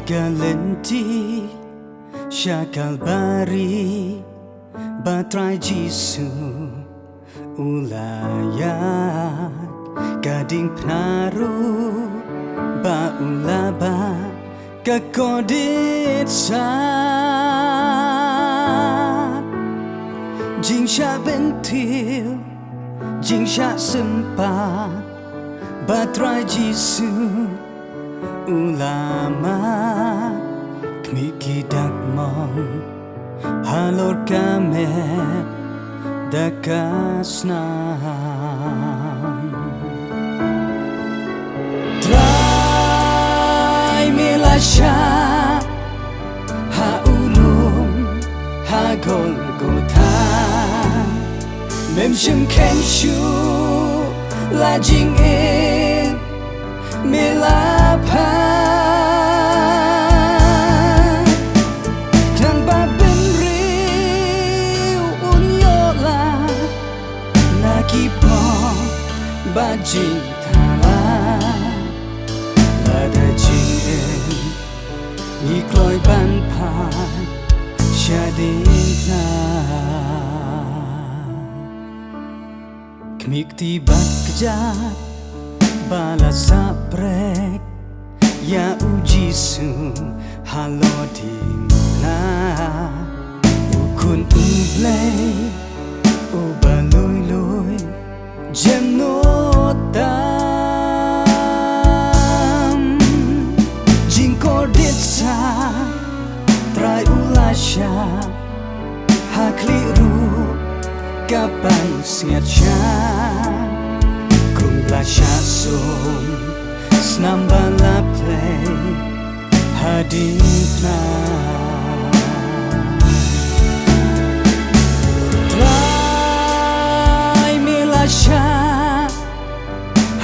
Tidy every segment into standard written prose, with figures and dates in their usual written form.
Galenti Syakal bari Batrai Jisu Ulayat Gading penaruh Ba ulaba Kekodit sat Jingsha bentil Jingsha sempat Batrai Jisu Ulama Kmiki dakmong Halor kamet Dakasnam Trai milasya Ha ulum Ha Golgotha Mem shem kenshu La jing in Milapa Klang babin riu unyola Nakipong bajing tala Lada jing Ngikloi ban pai Syadina Kmik tibat kejap Bala saprek Ya ujisu Halo dimana Ukun umblay Ubaloi-loi Jenotam Jingkor ditsa Trai ulasya Hakliru Kapan siatnya Syasum Snambala play Haditna Trai milasya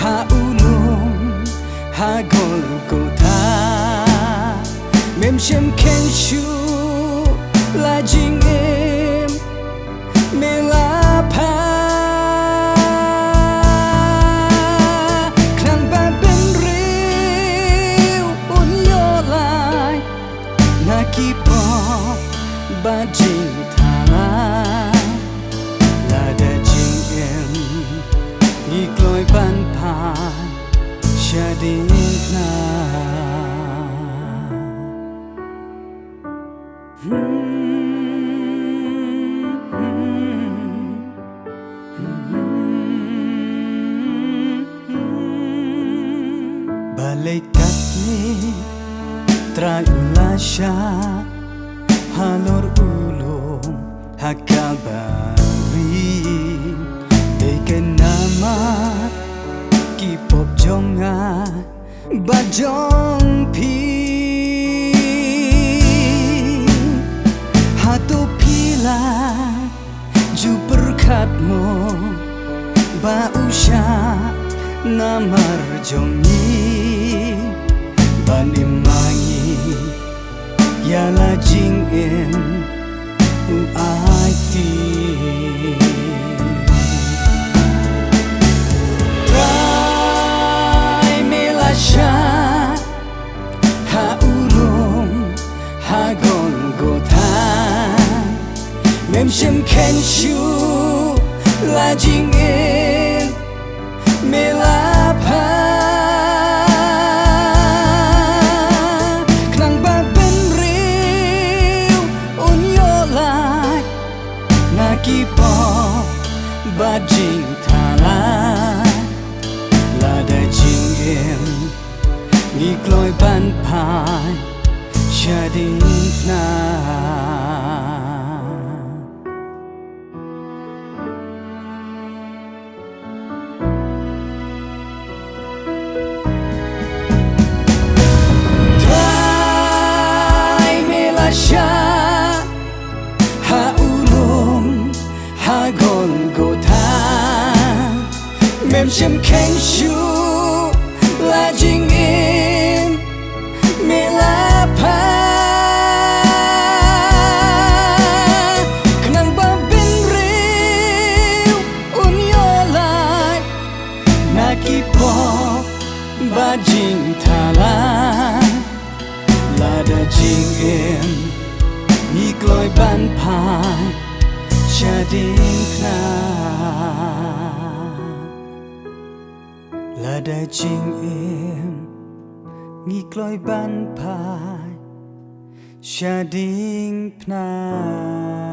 Ha ulum Ha Golgotha Mem shem kenshu La jing im Melapa Nakipong bajing tala Lada jing em Ngikloi ban pai Syadina Balai takni Trai ulasya Halor ulum Hakal bari Deken namat Kipop jonga Bajong pi Hatu pila Ju berkatmu Ba usya Namar jongi Banimangi Yala jing in Uaiti Trai milasya Ha ulum Ha Golgotha Mem shem kenshu La jing in Milapa Nakipong bajing tala Lada jing em Ngikloi ban pai Syadina Trai milasya Golgotha Mem shem kenshu La jing im Milapa Kenang babin riu Unyolai Nakipong bajing tala Lada jing em Ni gloi ban pai Cha ding kna Lada jing em Ni gloi ban pai Cha ding kna